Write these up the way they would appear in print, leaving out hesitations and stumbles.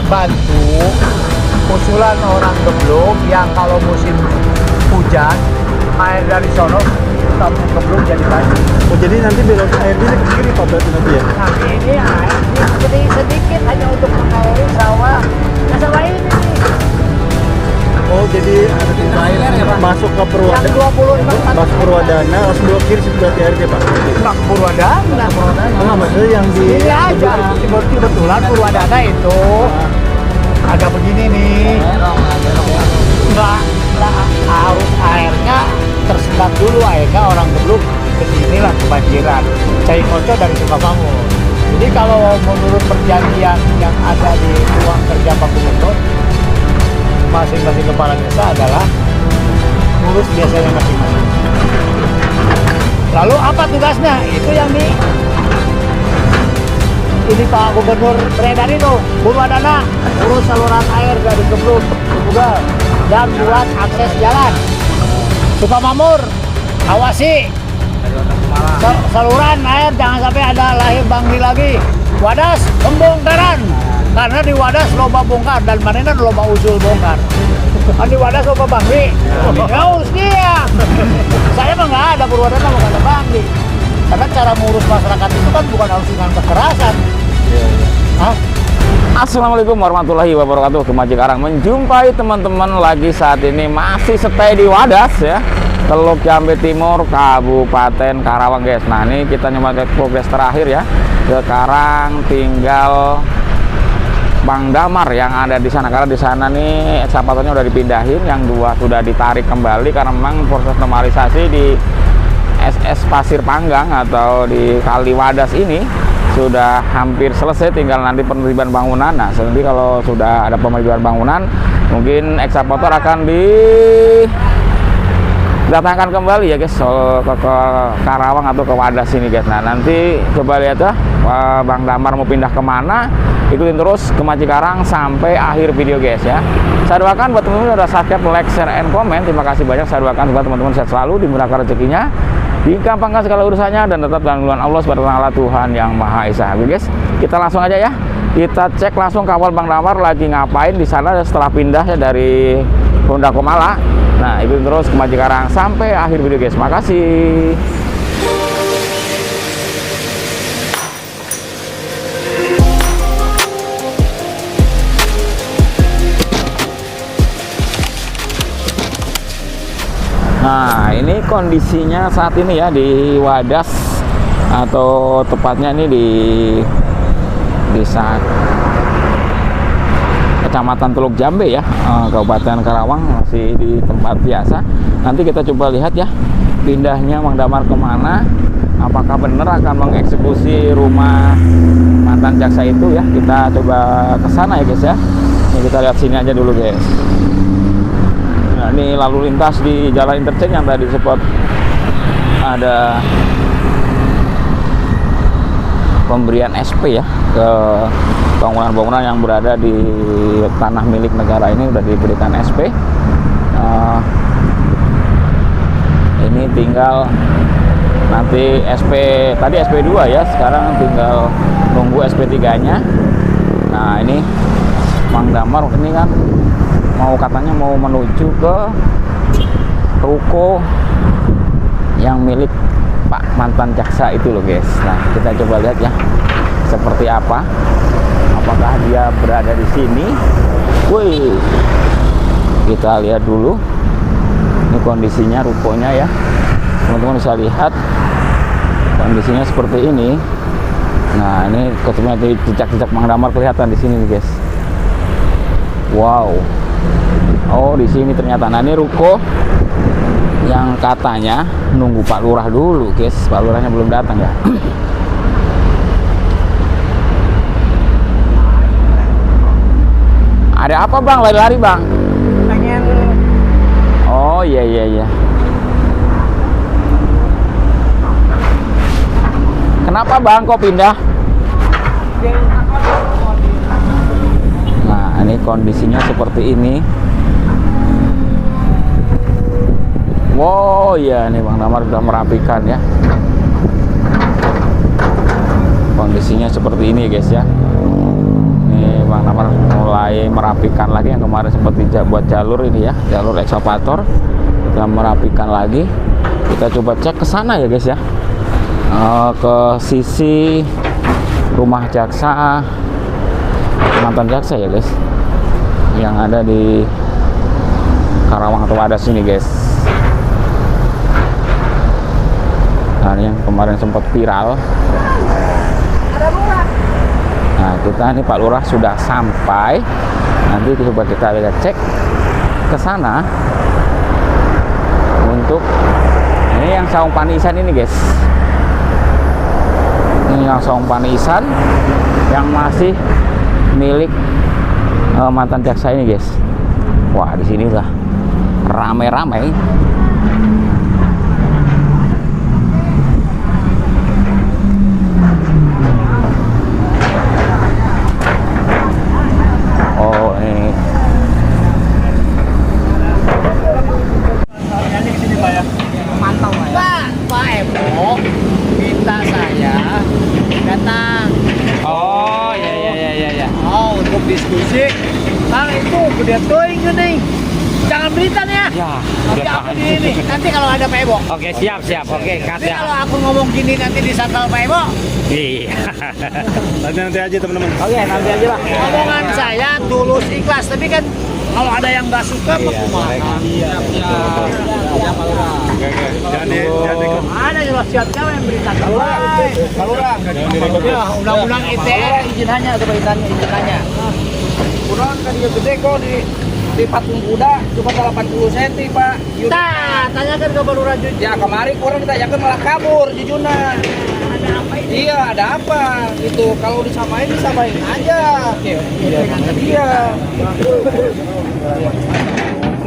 bantu usulan orang Geblung yang kalau musim hujan air dari sono kampung Geblung jadi banjir. Oh, jadi nanti belok airnya ke kiri Pak berarti nanti ya? Nah ini air jadi sedikit hanya untuk mengairi sawah. Nah sawah ini nih. Oh, jadi masuk ke Purwadana. Yang 25 Masuk Purwadana, langsung belok kiri situ berarti airnya Pak? Enggak Purwadana. Enggak, maksudnya yang di... Ini aja. Kebetulan Purwadana itu agak begini nih. Enggak harus airnya tersendat dulu airnya orang Geblung kesinilah kebanjiran. Cai Koco dari Sukamangun. Jadi kalau menurut perjanjian yang ada di ruang kerja Pak Gubernur, masing-masing kepala desa adalah ngurus biasanya masing-masing. Lalu apa tugasnya? Itu yang ini Pak Gubernur beredar itu, Purwadana urus saluran air dari Geblung juga dan buat akses jalan. Sukamamur awasi saluran air jangan sampai ada lahir bangli lagi. Wadas pembongkaran karena di Wadas loba bongkar dan mana loba usul bongkar. Di Wadas loba bangli. Ya urus dia. Saya mah nggak ada Purwadana bukan ada bangli. Karena cara mengurus masyarakat itu kan bukan harus dengan kekerasan. Hah? Assalamualaikum warahmatullahi wabarakatuh. Kemaji Karang menjumpai teman-teman lagi saat ini masih stay di Wadas ya, Teluk Jambe Timur, Kabupaten Karawang guys. Nah ini kita nyoba progres terakhir ya ke Karang, tinggal Bang Damar yang ada di sana karena di sana nih ekskavatornya udah dipindahin, yang dua sudah ditarik kembali karena memang proses normalisasi di SS Pasir Panggang atau di Kali Wadas ini sudah hampir selesai, tinggal nanti penertiban bangunan. Nah, nanti kalau sudah ada penertiban bangunan, mungkin ekskavator akan didatangkan kembali ya guys ke Karawang atau ke Wadas ini guys. Nah, nanti coba lihat ya Bang Damar mau pindah kemana, ikutin terus Kemaji Karang sampai akhir video guys ya. Saya doakan buat teman-teman udah subscribe, like, share, and comment. Terima kasih banyak. Saya doakan buat teman-teman sehat selalu, dimurahkan rezekinya, dikampangkan segala urusannya, dan tetap dalam lindungan Allah Subhanahu wa taala, Tuhan yang Maha Esa. Oke guys, kita langsung aja ya. Kita cek langsung kapal Bang Damar lagi ngapain di sana setelah pindah ya dari Ronda Komala. Nah, ikutin terus Kemaji Karang sampai akhir video guys. Makasih. Nah, ini kondisinya saat ini ya di Wadas, atau tepatnya ini di desa Kecamatan Teluk Jambe ya, Kabupaten Karawang, masih di tempat biasa. Nanti kita coba lihat ya pindahnya Bang Damar kemana, apakah benar akan mengeksekusi rumah mantan jaksa itu ya. Kita coba ke sana ya guys ya. Ini kita lihat sini aja dulu guys. Nah, ini lalu lintas di jalan interchange yang tadi sempat ada pemberian SP ya ke bangunan-bangunan yang berada di tanah milik negara ini udah diberikan SP. Ini tinggal nanti SP, tadi SP2 ya, sekarang tinggal nunggu SP3-nya. Nah, ini Bang Damar ini kan katanya mau menuju ke ruko yang milik Pak mantan jaksa itu loh guys. Nah, kita coba lihat ya seperti apa, apakah dia berada di sini. Wih, kita lihat dulu ini kondisinya rukonya ya, teman-teman bisa lihat kondisinya seperti ini. Nah, ini kemudian jejak-jejak Bang Damar kelihatan di sini nih guys. Wow. Oh, di sini ternyata. Nah, ini ruko yang katanya nunggu Pak Lurah dulu, guys. Pak Lurahnya belum datang ya. Ada apa Bang? Lari-lari Bang? Pengen. Oh iya. Kenapa Bang kok pindah? Nah, ini kondisinya seperti ini. Wow, ya ini Bang Damar sudah merapikan ya. Kondisinya seperti ini guys ya. Ini Bang Damar mulai merapikan lagi yang kemarin sempat dibuat jalur ini ya, jalur ekskavator. Kita merapikan lagi. Kita coba cek ke sana ya guys ya, ke sisi rumah jaksa, mantan jaksa ya guys, yang ada di Karawang atau Wadas ini guys. Nah ini yang kemarin sempat viral. Nah kita nih Pak Lurah sudah sampai. Nanti coba kita lihat cek ke sana untuk ini yang saung panisan ini guys. Ini yang saung panisan yang masih milik mantan jaksa ini guys. Wah di sini lah rame-rame. Oh ini Mantau Pak Emo minta saya datang. oh ya Untuk diskusi. Kang itu gede toing nih. Jangan beritan ya. ya Nanti aku di ini. Nanti kalau ada Pak Emo. oke siap oke cut Nanti ya. kalau aku ngomong gini nanti disangkal Pak Emo. Iya. Nanti aja teman-teman. Oke nanti aja Pak. Omongan saya tulus ikhlas, tapi kan kalau ada yang nggak suka bagaimana? Jangan ikut. Ada jelas siapnya yang berita. Jangan direkod. Ya, undang-undang ITE izin hanya atau izin hanya. Kurang kan dia gede kok di patung kuda cuma 80 cm Pak. Nah, tanyakan ke Balu Rajut. Ya kemarin kurang ditanyakan malah kabur jujuna. Ada apa ini? Iya ada apa gitu, kalau disamain aja. Iya.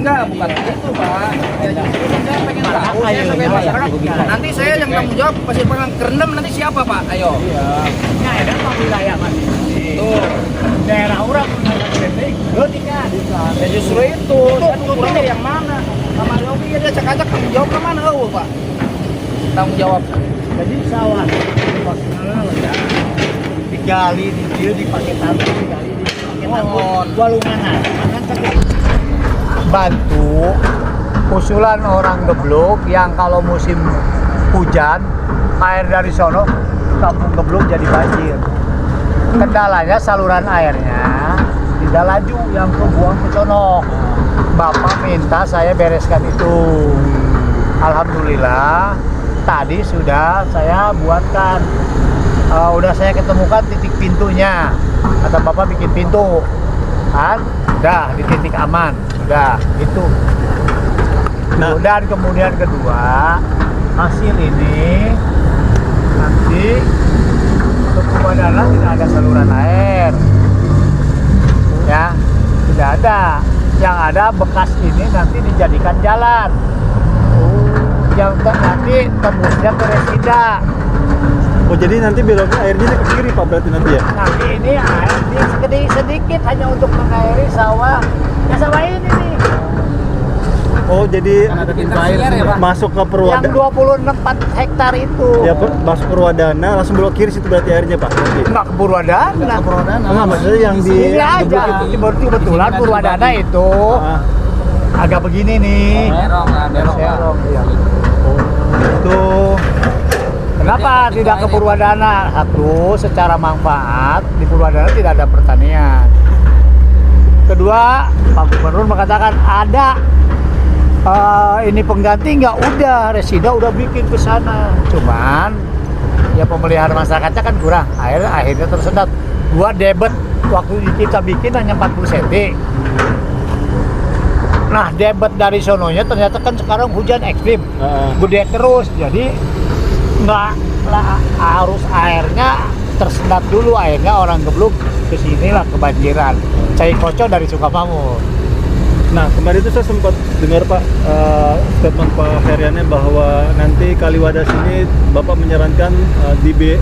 Enggak, bukan itu Pak. Saya pengen tahu, saya sebagai masyarakat. Nanti saya yang tanggung jawab, pasti pengen kerendam nanti siapa Pak? Ayo. Ya, ada apa wilayah Mas? Tuh. Daerah orang ketika Ya justru itu, saya kurangnya yang mana? Sama Yogi dia cek-cek tanggung jawab ke mana Pak? Tanggung jawab. jadi sawah digali di dia dipakai tanah digali dipakai tanah walunganan bantu usulan orang Geblok yang kalau musim hujan air dari sono kampung Geblok jadi banjir. Kendalanya saluran airnya tidak laju yang kebuang ke sono. Bapak minta saya bereskan itu. Alhamdulillah tadi sudah saya buatkan, udah saya ketemukan titik pintunya. Kata Bapak bikin pintu kan, udah di titik aman, udah itu. Nah. Dan kemudian kedua, hasil ini nanti untuk Kumadana tidak ada saluran air, ya tidak ada. Yang ada bekas ini nanti dijadikan jalan. Yang nanti tembusnya ke Resida. Oh jadi nanti belok airnya ke kiri Pak berarti nanti ya? Nanti ini air sedikit hanya untuk mengairi sawah. Ya sawah ini nih. Oh jadi ya, Pak? masuk ke Yang Purwadana. 24 hektar itu. Ya masuk Purwadana langsung belok kiri situ berarti airnya Pak. Nanti. Enggak ke Purwadana. Enggak maksudnya yang di Ini aja. Geblok itu. Kebetulan Purwadana itu Ah. agak begini nih. Berong. Iya. Itu kenapa tidak ke Purwadana? Satu, secara manfaat di Purwadana tidak ada pertanian. Kedua, Pak Gubernur mengatakan ada ini pengganti, nggak udah, Resida udah bikin ke sana. Cuman ya pemeliharaan masyarakatnya kan kurang, akhirnya tersendat. Dua debet waktu kita bikin hanya 40 cm. Nah debet dari sononya ternyata kan sekarang hujan ekstrim, gede terus, jadi nggak lah, arus airnya tersendat dulu, akhirnya orang Geblok kesinilah kebanjiran. Cai Koco dari Sukamakmur. Nah kemarin itu saya sempat dengar Pak statement Pak Heriannya bahwa nanti Kaliwadas ini Bapak menyarankan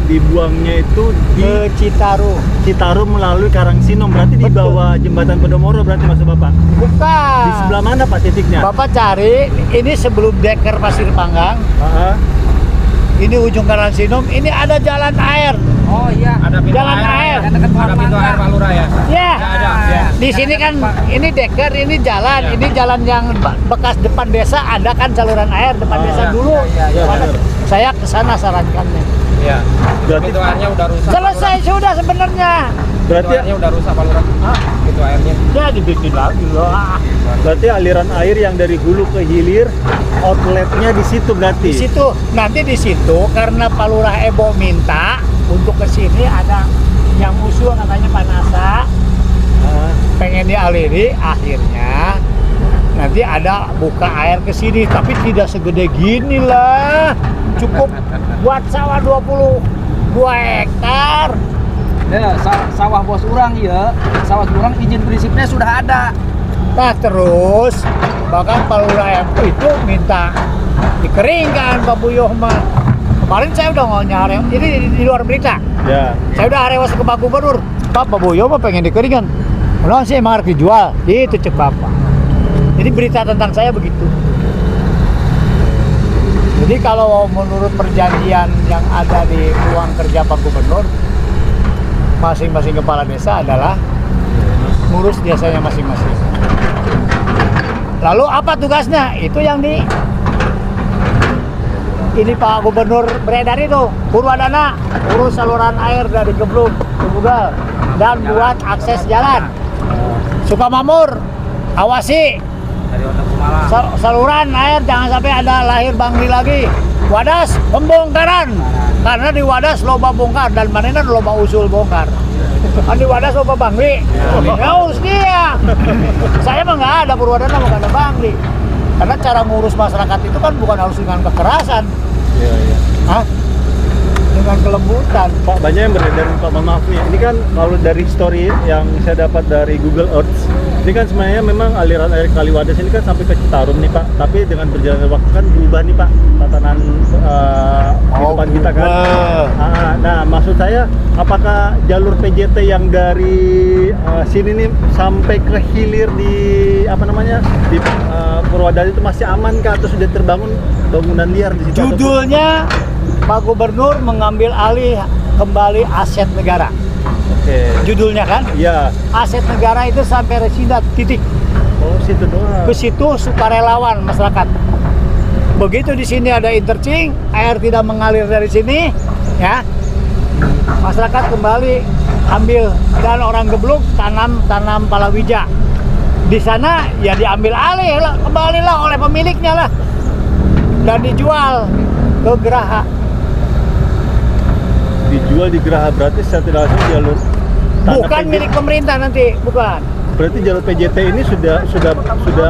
dibuangnya itu di Ke Citarum. Citarum melalui Karangsinom, berarti di Betul. bawah jembatan Podomoro berarti maksud Bapak? Bukan. Di sebelah mana Pak titiknya? Bapak cari, ini sebelum Deker Pasir Panggang, ini ujung Karangsinom, ini ada jalan air. Oh iya. Jalan air. Ada pintu air Pak Lurah ya? Ya. Ada. Di sini kan ini deker, ini jalan, Ya. ini jalan yang bekas depan desa, ada kan saluran air depan desa ya, dulu. ya, Mana- benar. saya ke sana sarankannya. Iya. Berarti Itu airnya udah rusak. Selesai sudah sebenarnya. Itu berarti airnya udah rusak Pak Lurah. Hah? Itu airnya. Ya dibikin lagi loh. berarti aliran air yang dari hulu ke hilir outletnya di situ berarti. Di situ nanti di situ karena Pak Lurah Ebo minta untuk ke sini ada yang usul katanya Pak Nasa Ah, pengen dialiri, akhirnya nanti ada buka air ke sini tapi tidak segede gini lah, cukup buat sawah 22 hektar. Ya, sawah bos orang ya. Sawah orang izin prinsipnya sudah ada. Nah terus bahkan Pak Lurah itu minta dikeringkan Pak Buyoh mah. Kemarin saya udah mau nyari, ini di luar berita. ya. Saya udah rewas ke Pak Gubernur. Pak Buyoh mah pengen dikeringkan. Kalau sih emang harus dijual, itu cek Bapak. Jadi berita tentang saya begitu. Jadi kalau menurut perjanjian yang ada di ruang kerja Pak Gubernur, masing-masing kepala desa adalah ngurus desanya masing-masing. Lalu apa tugasnya? Itu yang ini Pak Gubernur beredar itu, Purwadana, urus saluran air dari Geblung ke Bugal dan buat akses jalan. Sukamamur, awasi Dari Kota Pemalang. saluran air jangan sampai ada lahir bangli lagi. Wadas pembongkaran karena di Wadas loba bongkar dan mana loba usul bongkar. Kan di Wadas loba bangli. Ya urus dia. Saya mah nggak ada Purwadana mah nggak ada bangli. Karena cara ngurus masyarakat itu kan bukan harus dengan kekerasan, Iya, iya. Hah? Dengan kelembutan. Pak, banyak yang beredar Pak, mohon maaf nih. Ini kan kalau dari story yang saya dapat dari Google Earth, ini kan sebenarnya memang aliran air Kaliwadas ini kan sampai ke Citarum nih Pak. Tapi dengan berjalannya waktu kan berubah nih Pak tatanan kehidupan kita kan. Nah, maksud saya apakah jalur PJT yang dari sini nih sampai ke hilir di apa namanya di Purwadana itu masih aman kah atau sudah terbangun bangunan liar di situ? Judulnya Pak Gubernur mengambil alih kembali aset negara. Oke. Judulnya kan? Iya. Aset negara itu sampai Resindat titik. Oh, situ doang. Ke situ sukarelawan masyarakat. Begitu di sini ada intercing, air tidak mengalir dari sini, ya. Masyarakat kembali ambil dan orang Geblung tanam palawija. Di sana ya diambil alih lah, kembalilah oleh pemiliknya lah. Dan dijual ke Geraha. Dijual di Geraha berarti secara tidak langsung jalur tanah Bukan PJT. milik pemerintah nanti, bukan. Berarti jalur PJT ini sudah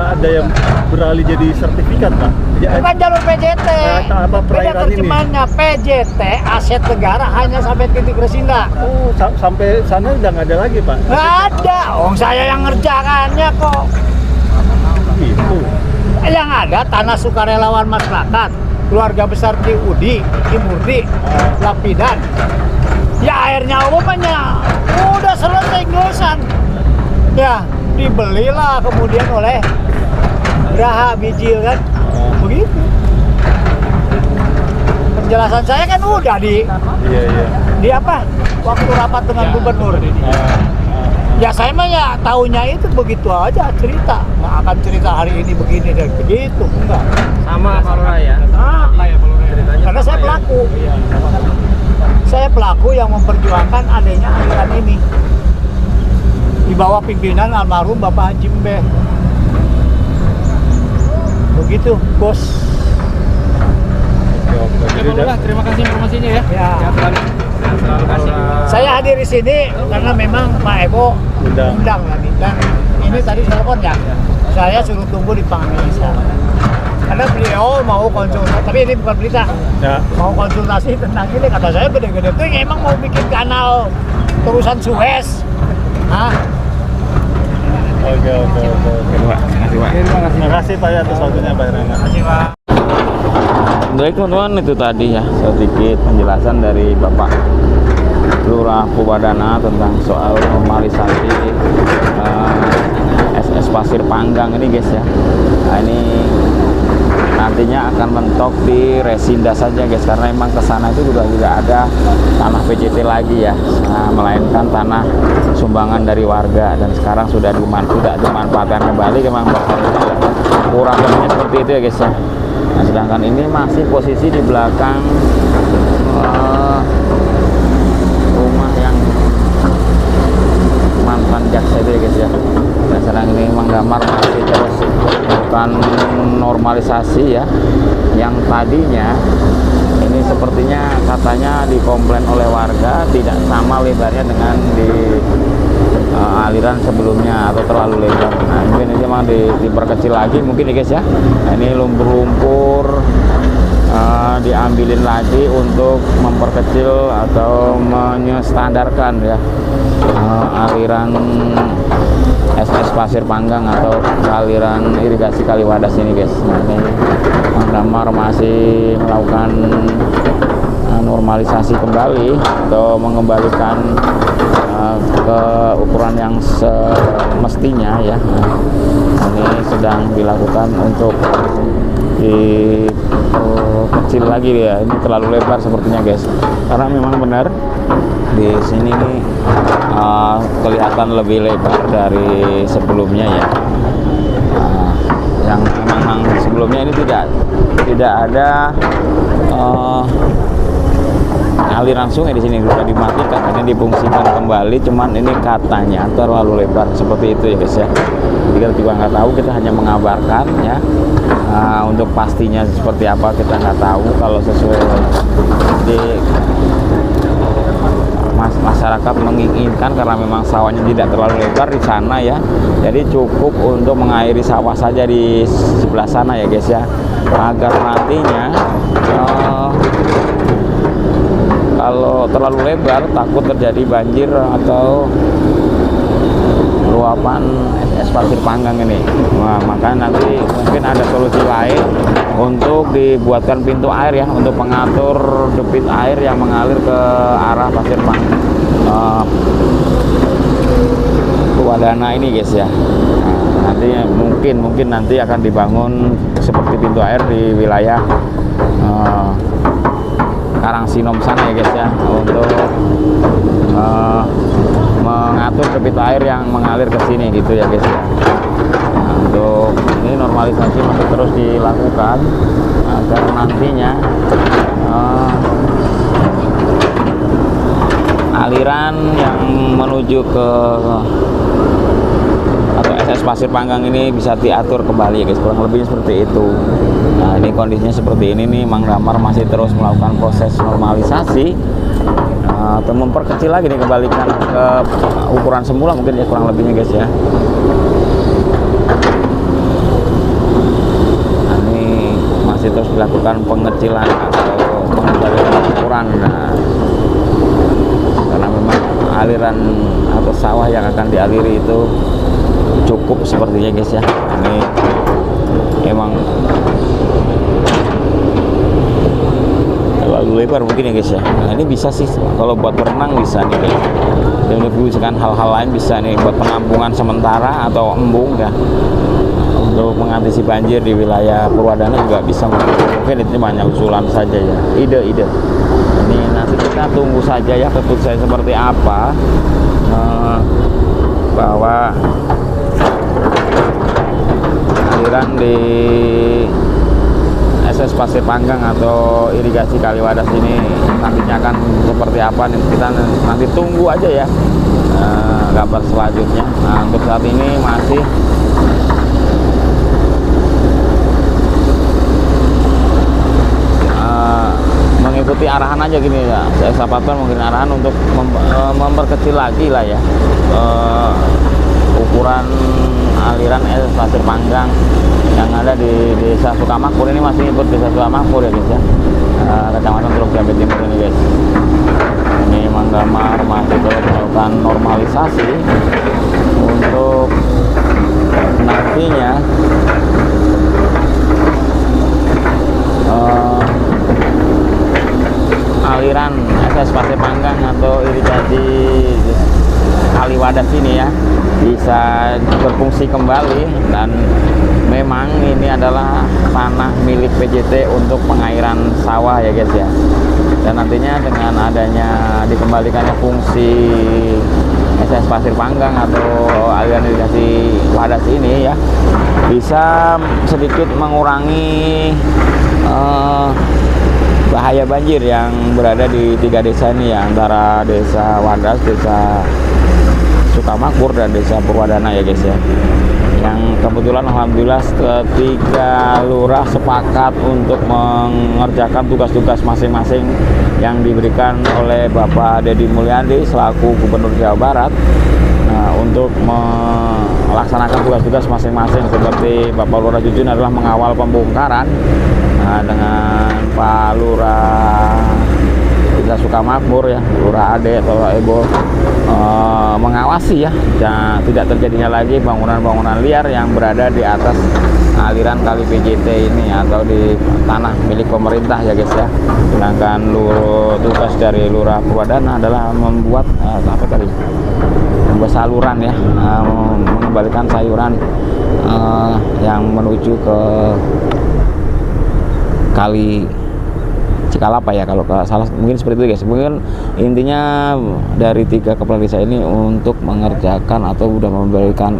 ada yang beralih jadi sertifikat Pak. Bukan jalur PJT. Apa Beda perairan ini? terjemahannya. PJT aset negara hanya sampai titik Resinda. Oh, sampai sana udah nggak ada lagi Pak. Nggak ada. Saya yang ngerjakannya kok. Gitu. Yang ada tanah sukarelawan masyarakat, keluarga besar Ki Udi, Ki Murdi, Lapidan. Ya airnya umumnya udah selesai ngurusan. Ya dibelilah kemudian oleh Geraha Bijil kan. Begitu. Penjelasan saya kan udah Iya, iya. di apa? Waktu rapat dengan gubernur. Ya saya mah ya taunya itu begitu aja cerita. Nggak akan cerita hari ini begini dan begitu, enggak. Sama Pak Lurah ya. Nah, Ceritanya karena saya sama ya. pelaku. Saya pelaku yang memperjuangkan adanya aliran ini. Di bawah pimpinan almarhum Bapak Haji Mbeh. Begitu, Bos. Oke. Oke Pak Lurah, terima kasih informasinya ya. Ya. Terima kasih. Saya hadir di sini karena memang Pak Eko Undang. undang tadi dan ini tadi telepon ya. Saya suruh tunggu di Panganisa. Karena beliau mau konsultasi, tapi ini bukan berita. Ya. Mau konsultasi tentang ini, kata saya gede-gede tuh emang mau bikin kanal terusan Suez. Hah? Oke. Pak. Terima kasih Pak. Terima kasih Pak ya atas waktunya Pak Renat. Terima kasih Pak. Baik teman-teman, itu tadi ya sedikit penjelasan dari Bapak Lurah Purwadana tentang soal normalisasi SS Pasir Panggang ini guys ya. Nah, ini nantinya akan mentok di Resinda saja guys, karena memang ke sana itu sudah tidak ada tanah PJT lagi ya, melainkan tanah sumbangan dari warga, dan sekarang sudah dimanfaatkan kembali. Memang kurang lebihnya seperti itu ya guys ya. Nah, sedangkan ini masih posisi di belakang rumah yang mantan jaksa itu ya guys ya. Dan sekarang ini Mang Damar masih terus melakukan normalisasi ya, yang tadinya ini sepertinya katanya dikomplain oleh warga tidak sama lebarnya dengan di aliran sebelumnya atau terlalu lebar. Nah mungkin ini memang diperkecil lagi mungkin ya guys ya. Nah, ini lumpur-lumpur diambilin lagi untuk memperkecil atau menyestandarkan ya aliran SS Pasir Panggang atau aliran irigasi Kaliwadas ini guys. Nah, ini Mang Damar masih melakukan normalisasi kembali atau mengembalikan ke ukuran yang semestinya ya. Nah, ini sedang dilakukan untuk kecil lagi ya. Ini terlalu lebar sepertinya guys, karena memang benar di sini kelihatan lebih lebar dari sebelumnya ya. Yang memang sebelumnya ini tidak ada aliran sungai di sini, sudah dimatikan, ini difungsikan kembali, cuman ini katanya terlalu lebar seperti itu ya guys ya. Jadi kita juga nggak tahu, kita hanya mengabarkan ya. Untuk pastinya seperti apa kita nggak tahu. Kalau sesuai di masyarakat menginginkan, karena memang sawahnya tidak terlalu lebar di sana ya, jadi cukup untuk mengairi sawah saja di sebelah sana ya guys ya, agar nantinya kalau terlalu lebar takut terjadi banjir atau luapan SS Pasir Panggang ini. Nah, maka nanti mungkin ada solusi lain untuk dibuatkan pintu air ya, untuk mengatur debit air yang mengalir ke arah Pasir Panggang Wadana ini guys ya. Nah, nanti mungkin nanti akan dibangun seperti pintu air di wilayah Karangsinom sana ya guys ya, untuk mengatur debit air yang mengalir ke sini gitu ya guys ya. Nah, untuk ini normalisasi masih terus dilakukan agar nantinya aliran yang menuju ke atau SS Pasir Panggang ini bisa diatur kembali ya guys, kurang lebih seperti itu. Nah ini kondisinya seperti ini nih, Mang Damar masih terus melakukan proses normalisasi atau memperkecil lagi nih, kembalikan ke ukuran semula mungkin ya, kurang lebihnya guys ya. Nah, ini masih terus dilakukan pengecilan atau pengembalian ukuran. Nah, karena memang aliran atau sawah yang akan dialiri itu cukup sepertinya guys ya. Ini emang terlalu lebar mungkin ya guys ya. Nah ini bisa sih kalau buat berenang bisa nih guys, dan difungsikan hal-hal lain bisa nih buat penampungan sementara atau embung ya, untuk mengantisipasi banjir di wilayah Purwadana juga bisa. Mungkin itu hanya usulan saja ya, ide-ide. Ini nanti kita tunggu saja ya keputusan seperti apa, bahwa aliran di SS Pasir Panggang atau irigasi Kaliwadas ini nantinya akan seperti apa nih, kita nanti tunggu aja ya kabar selanjutnya. Nah untuk saat ini masih mengikuti arahan aja gini ya, saya sampaikan mungkin arahan untuk memperkecil lagi lah ya ukuran aliran SS Pasir Panggang yang ada di Desa Sukamakmur. Ini masih ikut Desa Sukamakmur ya guys ya, Kecamatan Teluk Jambe Timur ini guys. Ini Mang Damar masih terus melakukan normalisasi untuk nantinya aliran SS Pasir Panggang atau irigasi Kaliwadas ini ya bisa berfungsi kembali. Dan memang ini adalah tanah milik PJT untuk pengairan sawah ya guys ya. Dan nantinya dengan adanya dikembalikannya fungsi SS Pasir Panggang atau aliran irigasi Wadas ini ya, bisa sedikit mengurangi bahaya banjir yang berada di 3 desa ini ya, antara desa Wadas, desa Sukamakmur, dan desa Purwadana ya guys ya. Yang kebetulan alhamdulillah ketiga lurah sepakat untuk mengerjakan tugas-tugas masing-masing yang diberikan oleh Bapak Deddy Mulyadi selaku Gubernur Jawa Barat. Nah, untuk melaksanakan tugas-tugas masing-masing, seperti Bapak Lurah Jujun adalah mengawal pembongkaran, nah, dengan Pak Lurah Desa Sukamakmur ya, Lurah Ade atau Ebo, mengawasi ya, tidak terjadinya lagi bangunan-bangunan liar yang berada di atas aliran kali PJT ini atau di tanah milik pemerintah ya guys ya. Sedangkan tugas dari Lurah Purwadana adalah membuat membuat saluran ya, mengembalikan sayuran yang menuju ke kali Cikalapa ya, kalau salah mungkin seperti itu guys. Mungkin intinya dari 3 kepala desa ini untuk mengerjakan atau sudah memberikan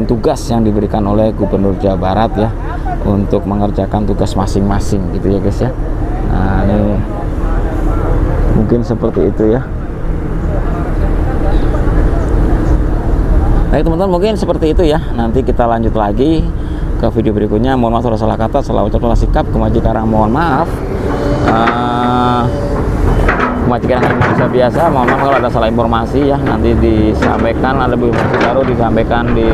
tugas yang diberikan oleh Gubernur Jawa Barat ya, untuk mengerjakan tugas masing-masing gitu ya guys ya. Nah, ini mungkin seperti itu ya. Baik teman-teman, mungkin seperti itu ya. Nanti kita lanjut lagi ke video berikutnya. Mohon maaf kalau salah kata, salah ucap, salah sikap. Kemaji Karang mohon maaf. Kemaji Karang Indonesia biasa, mohon maaf kalau ada salah informasi ya. Nanti disampaikan, ada lebih baru disampaikan di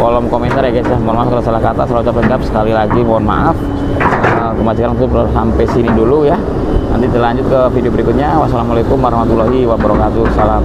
kolom komentar ya guys ya. Mohon maaf kalau salah kata, salah ucap, sikap. Sekali lagi mohon maaf. Kemaji Karang itu sampai sini dulu ya. Nanti dilanjut ke video berikutnya. Wassalamualaikum warahmatullahi wabarakatuh. Salam.